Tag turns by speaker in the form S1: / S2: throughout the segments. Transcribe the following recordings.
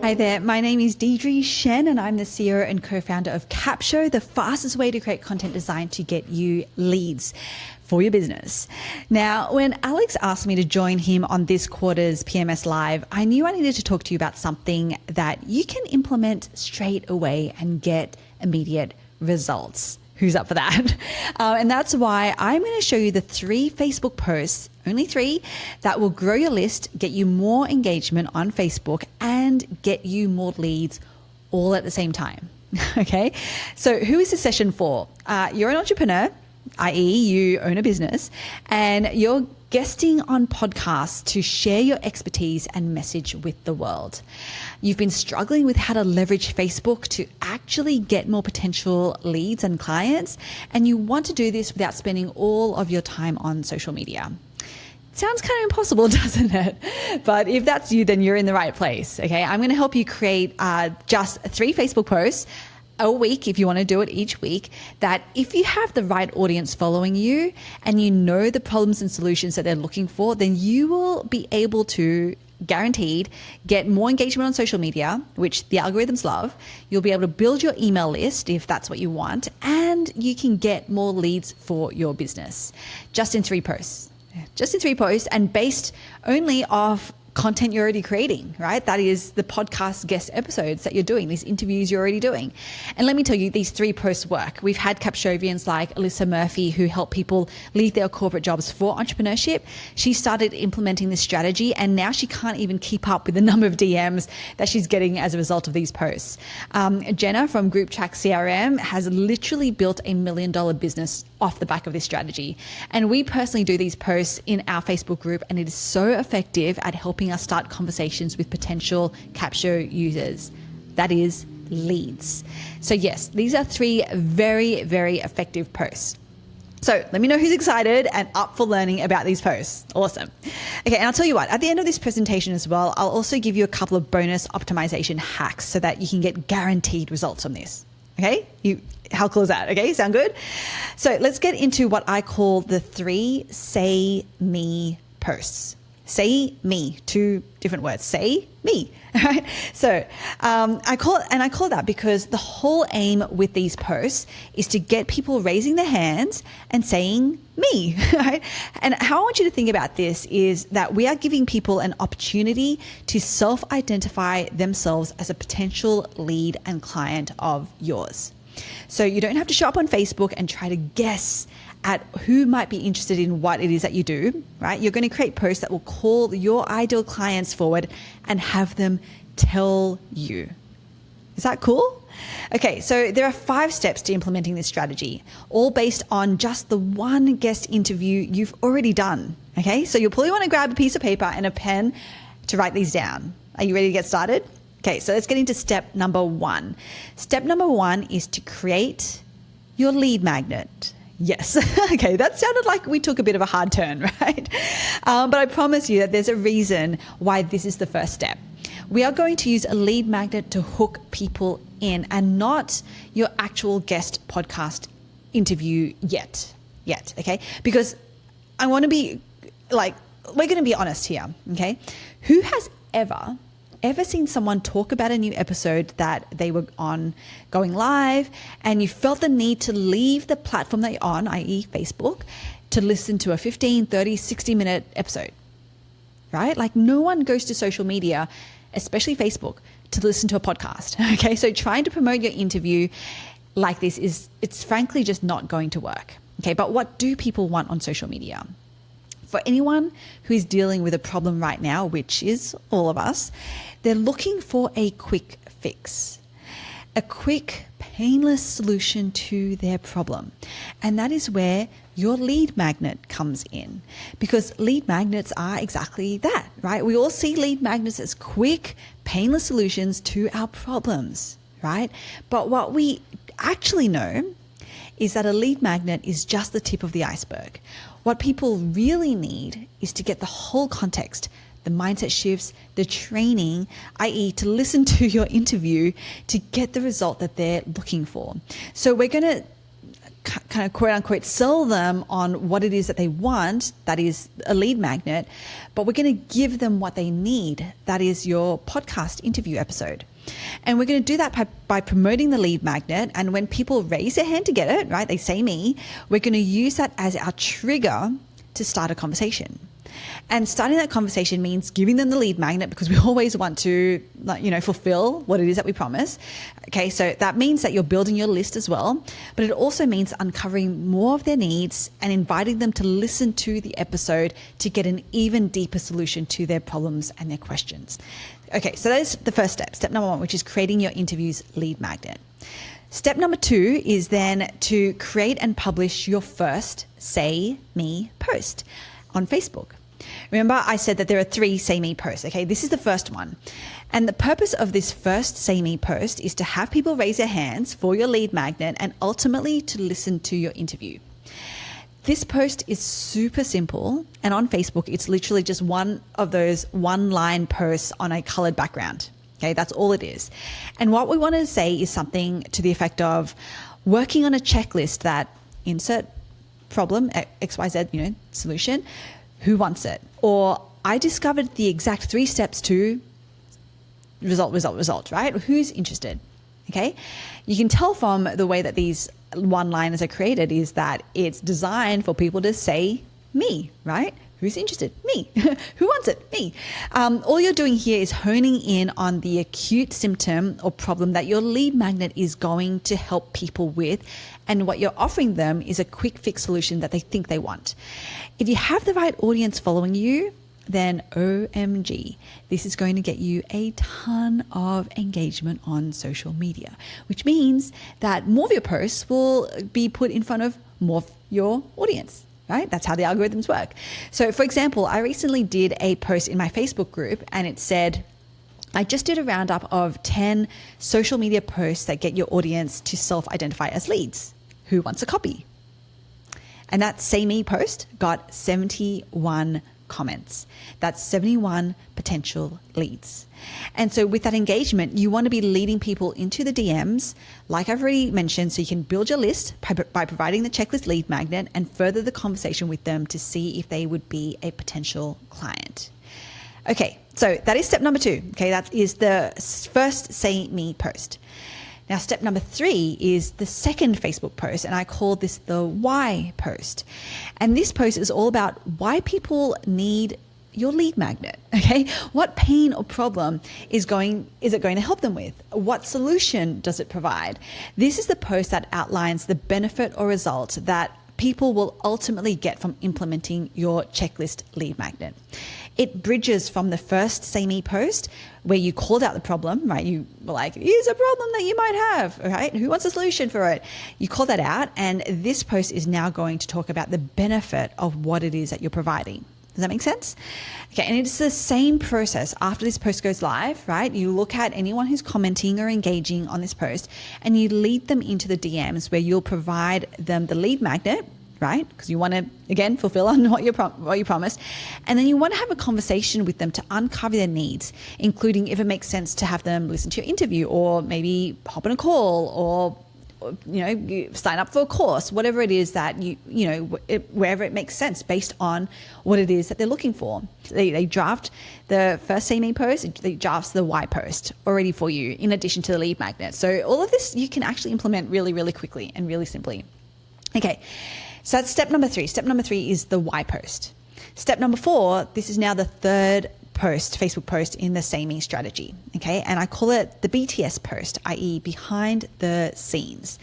S1: Hi there, my name is Deirdre Tshien and I'm the CEO and co-founder of CAPShow, the fastest way to create content designed to get you leads for your business. Now, when Alex asked me to join him on this quarter's PMS Live, I knew I needed to talk to you about something that you can implement straight away and get immediate results. Who's up for that? And that's why I'm going to show you the 3 Facebook posts, only 3, that will grow your list, get you more engagement on Facebook, and get you more leads all at the same time. Okay, so who is this session for? You're an entrepreneur, i.e. you own a business, and you're guesting on podcasts to share your expertise and message with the world. You've been struggling with how to leverage Facebook to actually get more potential leads and clients, and you want to do this without spending all of your time on social media. Sounds kind of impossible, doesn't it? But if that's you, then you're in the right place. Okay, I'm going to help you create just 3 Facebook posts a week, if you want to do it each week, that if you have the right audience following you and you know the problems and solutions that they're looking for, then you will be able to, guaranteed, get more engagement on social media, which the algorithms love. You'll be able to build your email list if that's what you want, and you can get more leads for your business just in 3 posts. Just in 3 posts, and based only off content you're already creating, right? That is the podcast guest episodes that you're doing, these interviews you're already doing. And let me tell you, these 3 posts work. We've had Capshovians like Alyssa Murphy who help people leave their corporate jobs for entrepreneurship. She started implementing this strategy and now she can't even keep up with the number of DMs that she's getting as a result of these posts. Jenna from Group Track CRM has literally built $1 million business off the back of this strategy. And we personally do these posts in our Facebook group, and it is so effective at helping us start conversations with potential CAPShow users. That is leads. So yes, these are 3 very, very effective posts. So let me know who's excited and up for learning about these posts. Awesome. Okay, and I'll tell you what, at the end of this presentation as well, I'll also give you a couple of bonus optimization hacks so that you can get guaranteed results from this. Okay, how cool is that? Okay, sound good? So let's get into what I call the 3 say me posts. Say me, 2 different words. Say me. All right. So I call it that because the whole aim with these posts is to get people raising their hands and saying me. Right? And how I want you to think about this is that we are giving people an opportunity to self-identify themselves as a potential lead and client of yours. So you don't have to show up on Facebook and try to guess at who might be interested in what it is that you do, right? You're going to create posts that will call your ideal clients forward and have them tell you. Is that cool? Okay, so there are 5 steps to implementing this strategy, all based on just the 1 guest interview you've already done. Okay, so you'll probably want to grab a piece of paper and a pen to write these down. Are you ready to get started? Okay, so let's get into step number 1. Step number 1 is to create your lead magnet. Yes. Okay, that sounded like we took a bit of a hard turn, right? But I promise you that there's a reason why this is the first step. We are going to use a lead magnet to hook people in and not your actual guest podcast interview yet, okay? Because I want to be like, we're going to be honest here, okay? Who has ever seen someone talk about a new episode that they were on going live and you felt the need to leave the platform that you're on, i.e. Facebook, to listen to a 15, 30, 60-minute episode, right? Like no one goes to social media, especially Facebook, to listen to a podcast, okay? So trying to promote your interview like this it's frankly just not going to work, okay? But what do people want on social media? For anyone who is dealing with a problem right now, which is all of us, they're looking for a quick fix, a quick, painless solution to their problem. And that is where your lead magnet comes in, because lead magnets are exactly that, right? We all see lead magnets as quick, painless solutions to our problems, right? But what we actually know is that a lead magnet is just the tip of the iceberg. What people really need is to get the whole context, the mindset shifts, the training, i.e. to listen to your interview to get the result that they're looking for. So we're going to kind of quote unquote sell them on what it is that they want, that is a lead magnet, but we're going to give them what they need, that is your podcast interview episode. And we're going to do that by promoting the lead magnet. And when people raise their hand to get it, right, they say me, we're going to use that as our trigger to start a conversation. And starting that conversation means giving them the lead magnet, because we always want to, fulfill what it is that we promise. Okay, so that means that you're building your list as well, but it also means uncovering more of their needs and inviting them to listen to the episode to get an even deeper solution to their problems and their questions. Okay, so that is the first step, step number 1, which is creating your interview's lead magnet. Step number 2 is then to create and publish your first Say Me post on Facebook. Remember, I said that there are 3 Say Me posts. Okay, this is the first one. And the purpose of this first Say Me post is to have people raise their hands for your lead magnet and ultimately to listen to your interview. This post is super simple, and on Facebook, it's literally just one of those one-line posts on a colored background. Okay, that's all it is. And what we want to say is something to the effect of working on a checklist that insert problem, XYZ, solution, who wants it? Or I discovered the exact 3 steps to result, right? Who's interested? Okay. You can tell from the way that these one-liners are created is that it's designed for people to say me, right? Who's interested? Me. Who wants it? Me. All you're doing here is honing in on the acute symptom or problem that your lead magnet is going to help people with, and what you're offering them is a quick fix solution that they think they want. If you have the right audience following you, then OMG, this is going to get you a ton of engagement on social media, which means that more of your posts will be put in front of more of your audience. Right? That's how the algorithms work. So for example, I recently did a post in my Facebook group and it said, I just did a roundup of 10 social media posts that get your audience to self-identify as leads. Who wants a copy? And that Say Me post got 71 comments. That's 71 potential leads. And so with that engagement, you want to be leading people into the DMs, like I've already mentioned, so you can build your list by providing the checklist lead magnet and further the conversation with them to see if they would be a potential client. Okay, so that is step number 2. Okay, that is the first Say Me post. Now, step number 3 is the second Facebook post, and I call this the why post. And this post is all about why people need your lead magnet. Okay, what pain or problem is it going to help them with? What solution does it provide? This is the post that outlines the benefit or result that people will ultimately get from implementing your checklist lead magnet. It bridges from the first Say Me post where you called out the problem, right? You were like, here's a problem that you might have, right? Who wants a solution for it? You call that out, and this post is now going to talk about the benefit of what it is that you're providing. Does that make sense? Okay, and it's the same process after this post goes live, right? You look at anyone who's commenting or engaging on this post and you lead them into the DMs where you'll provide them the lead magnet, right? Because you want to, again, fulfill on what you promised. And then you want to have a conversation with them to uncover their needs, including if it makes sense to have them listen to your interview or maybe hop on a call or you sign up for a course, whatever it is that wherever it makes sense based on what it is that they're looking for. They draft the first Say Me post, they draft the why post already for you in addition to the lead magnet. So all of this you can actually implement really, really quickly and really simply. Okay, so that's step number 3. Step number 3 is the why post. Step number 4, this is now the third Facebook post in the Say Me strategy. Okay. And I call it the BTS post, i.e. behind the scenes.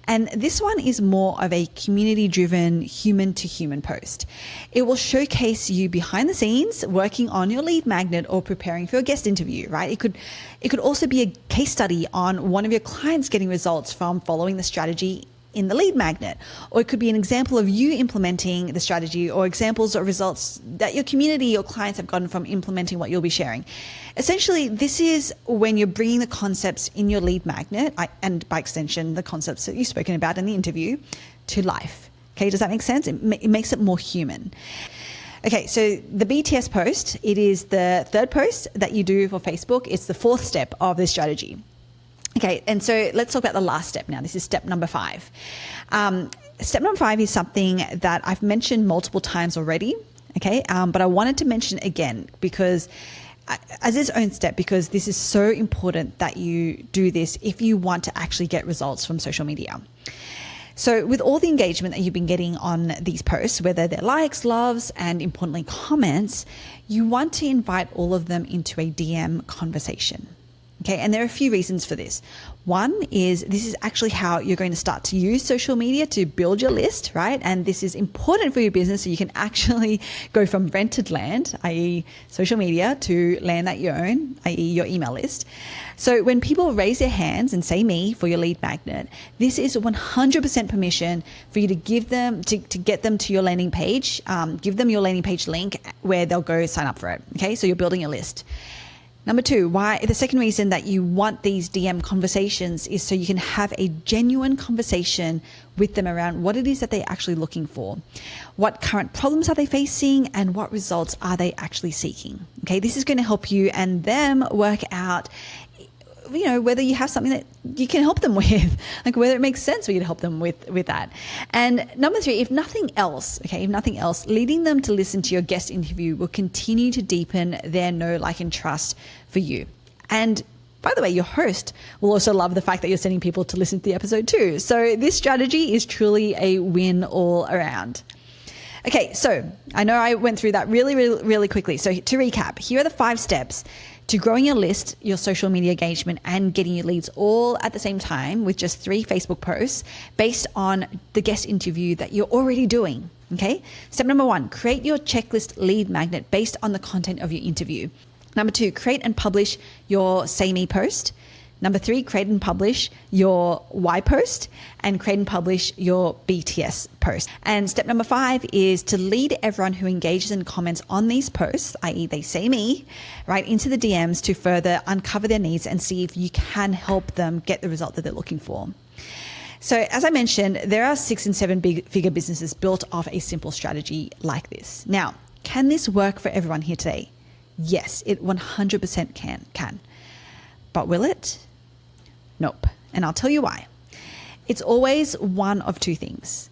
S1: And this one is more of a community driven human to human post. It will showcase you behind the scenes working on your lead magnet or preparing for a guest interview, right? It could also be a case study on one of your clients getting results from following the strategy in the lead magnet, or it could be an example of you implementing the strategy or examples of results that your community or clients have gotten from implementing what you'll be sharing. Essentially, this is when you're bringing the concepts in your lead magnet and by extension, the concepts that you've spoken about in the interview to life. Okay, does that make sense? It makes it more human. Okay, so the BTS post, it is the third post that you do for Facebook. It's the 4th step of this strategy. Okay, and so let's talk about the last step now. This is step number 5. Step number 5 is something that I've mentioned multiple times already, okay? But I wanted to mention it again because as its own step, because this is so important that you do this if you want to actually get results from social media. So with all the engagement that you've been getting on these posts, whether they're likes, loves, and importantly comments, you want to invite all of them into a DM conversation. Okay, and there are a few reasons for this. One is this is actually how you're going to start to use social media to build your list, right? And this is important for your business so you can actually go from rented land, i.e. social media, to land that you own, i.e. your email list. So when people raise their hands and say me for your lead magnet, this is 100% permission for you to give them, to get them to your landing page, give them your landing page link where they'll go sign up for it. Okay, so you're building a list. Number 2, the second reason that you want these DM conversations is so you can have a genuine conversation with them around what it is that they're actually looking for. What current problems are they facing and what results are they actually seeking? Okay, this is going to help you and them work out, you know, whether you have something that you can help them with, like whether it makes sense for you to help them with that. And number 3, if nothing else, leading them to listen to your guest interview will continue to deepen their know, like, and trust for you. And by the way, your host will also love the fact that you're sending people to listen to the episode too. So this strategy is truly a win all around. Okay, so I know I went through that really quickly. So to recap, here are the 5 steps to growing your list, your social media engagement, and getting your leads all at the same time with just 3 Facebook posts based on the guest interview that you're already doing. Okay. Step number 1, create your checklist lead magnet based on the content of your interview. Number 2, create and publish your Say Me post. Number 3, create and publish your Why post, and create and publish your BTS post. And step number 5 is to lead everyone who engages and comments on these posts, i.e. they say me, right, into the DMs to further uncover their needs and see if you can help them get the result that they're looking for. So as I mentioned, there are 6 and 7 figure businesses built off a simple strategy like this. Now, can this work for everyone here today? Yes, it 100% can. But will it? Nope. And I'll tell you why. It's always one of 2 things.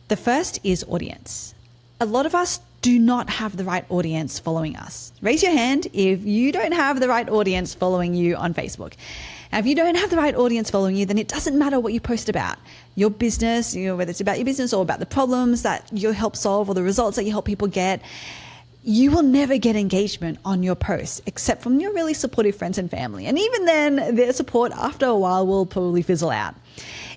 S1: The first is audience. A lot of us do not have the right audience following us. Raise your hand if you don't have the right audience following you on Facebook. Now, if you don't have the right audience following you, then it doesn't matter what you post about. Your business, you know, whether it's about your business or about the problems that you help solve or the results that you help people get, you will never get engagement on your posts except from your really supportive friends and family. And even then, their support after a while will probably fizzle out.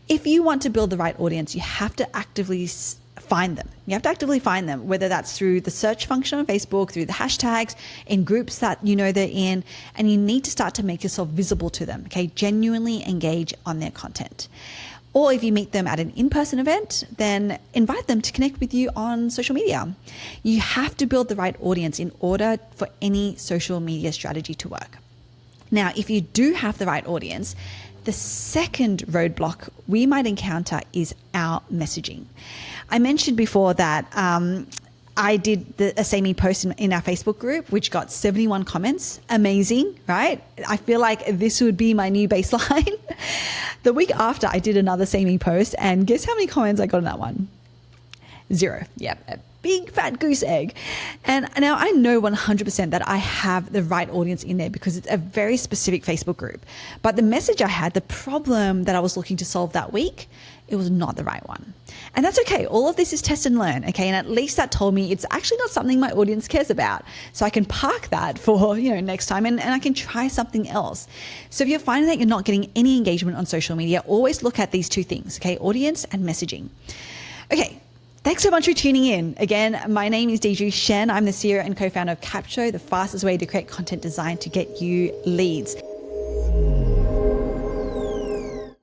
S1: If you want to build the right audience, you have to actively find them. You have to actively find them, whether that's through the search function on Facebook, through the hashtags, in groups that you know they're in, and you need to start to make yourself visible to them, okay? Genuinely engage on their content. Or if you meet them at an in-person event, then invite them to connect with you on social media. You have to build the right audience in order for any social media strategy to work. Now, if you do have the right audience, the second roadblock we might encounter is our messaging. I mentioned before that I did a Say Me post in our Facebook group, which got 71 comments. Amazing, right? I feel like this would be my new baseline. The week after, I did another Say Me post, and guess how many comments I got on that one? 0. Yep, a big fat goose egg. And now I know 100% that I have the right audience in there because it's a very specific Facebook group. But the message I had, the problem that I was looking to solve that week, it was not the right one. And that's okay. All of this is test and learn, okay? And at least that told me it's actually not something my audience cares about. So I can park that for, next time and I can try something else. So if you're finding that you're not getting any engagement on social media, always look at these 2 things, okay? Audience and messaging. Okay. Thanks so much for tuning in. Again, my name is Deirdre Tshien. I'm the CEO and co-founder of CAPShow, the fastest way to create content designed to get you leads.